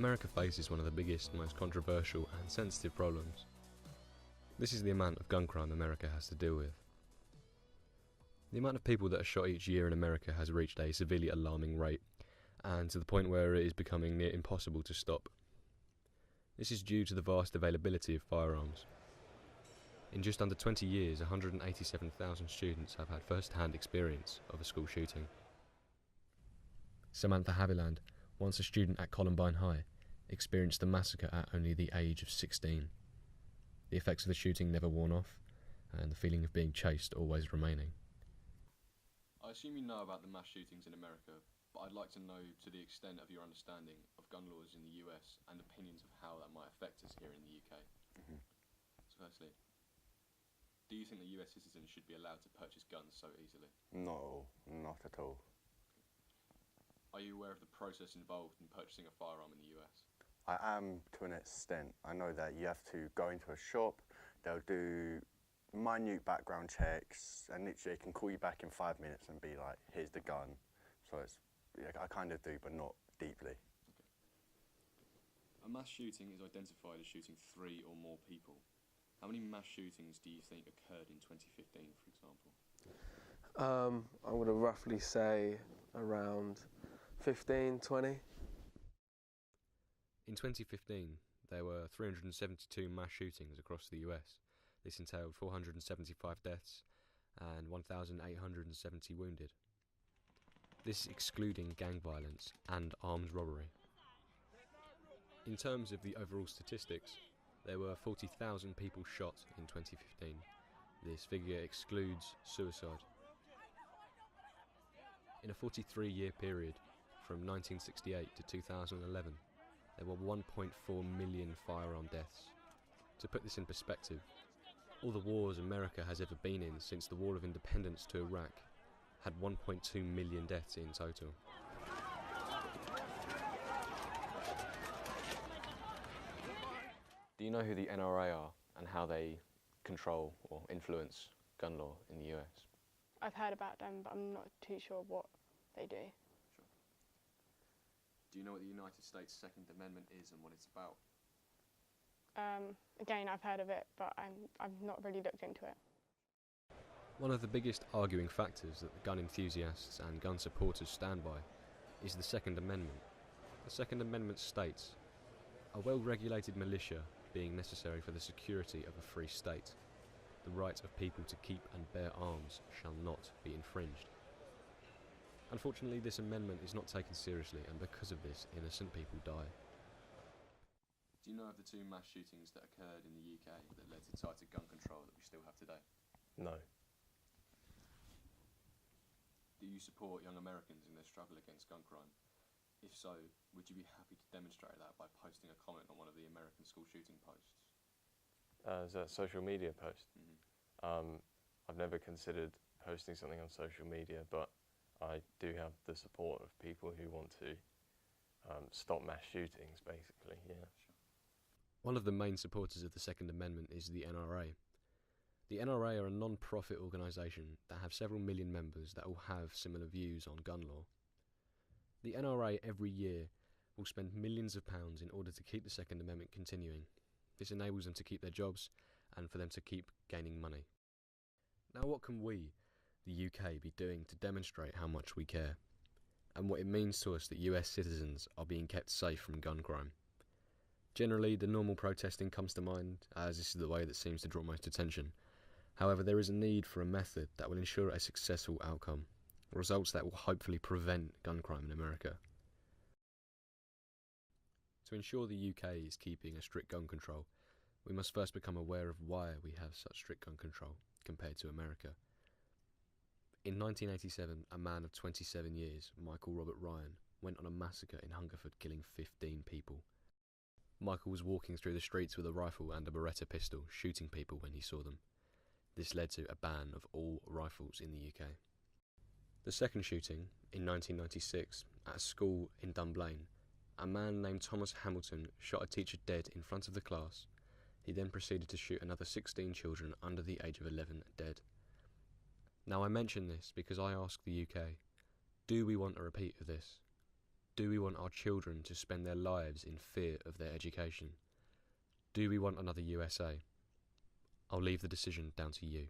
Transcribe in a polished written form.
America faces one of the biggest, most controversial and sensitive problems. This is the amount of gun crime America has to deal with. The amount of people that are shot each year in America has reached a severely alarming rate, and to the point where it is becoming near impossible to stop. This is due to the vast availability of firearms. In just under 20 years, 187,000 students have had first-hand experience of a school shooting. Samantha Haviland, once a student at Columbine High, experienced a massacre at only the age of 16. The effects of the shooting never worn off, and the feeling of being chased always remaining. I assume you know about the mass shootings in America, but I'd like to know to the extent of your understanding of gun laws in the US and opinions of how that might affect us here in the UK. So firstly, do you think that US citizens should be allowed to purchase guns so easily? No, not at all. Are you aware of the process involved in purchasing a firearm in the US? I am to an extent. I know that you have to go into a shop, they'll do minute background checks, and literally they can call you back in 5 minutes and be like, here's the gun. So it's, yeah, I kind of do, but not deeply. Okay. A mass shooting is identified as shooting 3 or more people. How many mass shootings do you think occurred in 2015, for example? I'm going to roughly say around 15, 20. In 2015, there were 372 mass shootings across the US. This entailed 475 deaths and 1,870 wounded. This excluding gang violence and armed robbery. In terms of the overall statistics, there were 40,000 people shot in 2015. This figure excludes suicide. In a 43-year period, from 1968 to 2011, there were 1.4 million firearm deaths. To put this in perspective, all the wars America has ever been in since the War of Independence to Iraq had 1.2 million deaths in total. Do you know who the NRA are and how they control or influence gun law in the US? I've heard about them, but I'm not too sure what they do. Sure. Do you know what the United States Second Amendment is and what it's about? Again, I've heard of it, but I've not really looked into it. One of the biggest arguing factors that the gun enthusiasts and gun supporters stand by is the Second Amendment. The Second Amendment states, "A well-regulated militia being necessary for the security of a free state, the right of people to keep and bear arms shall not be infringed." Unfortunately, this amendment is not taken seriously, and because of this, innocent people die. Do you know of the 2 mass shootings that occurred in the UK that led to tighter gun control that we still have today? No. Do you support young Americans in their struggle against gun crime? If so, would you be happy to demonstrate that by posting a comment on one of the American school shooting posts? Is that a social media post? Mm-hmm. I've never considered posting something on social media, but I do have the support of people who want to stop mass shootings, basically, yeah. Sure. One of the main supporters of the Second Amendment is the NRA. The NRA are a non-profit organisation that have several million members that all have similar views on gun law. The NRA every year will spend millions of pounds in order to keep the Second Amendment continuing. This enables them to keep their jobs and for them to keep gaining money. Now, what can we, the UK, be doing to demonstrate how much we care and what it means to us that US citizens are being kept safe from gun crime? Generally, the normal protesting comes to mind, as this is the way that seems to draw most attention. However, there is a need for a method that will ensure a successful outcome, results that will hopefully prevent gun crime in America. To ensure the UK is keeping a strict gun control, we must first become aware of why we have such strict gun control compared to America. In 1987, a man of 27 years, Michael Robert Ryan, went on a massacre in Hungerford, killing 15 people. Michael was walking through the streets with a rifle and a Beretta pistol, shooting people when he saw them. This led to a ban of all rifles in the UK. The second shooting, in 1996, at a school in Dunblane, a man named Thomas Hamilton shot a teacher dead in front of the class. He then proceeded to shoot another 16 children under the age of 11 dead. Now, I mention this because I ask the UK, do we want a repeat of this? Do we want our children to spend their lives in fear of their education? Do we want another USA? I'll leave the decision down to you.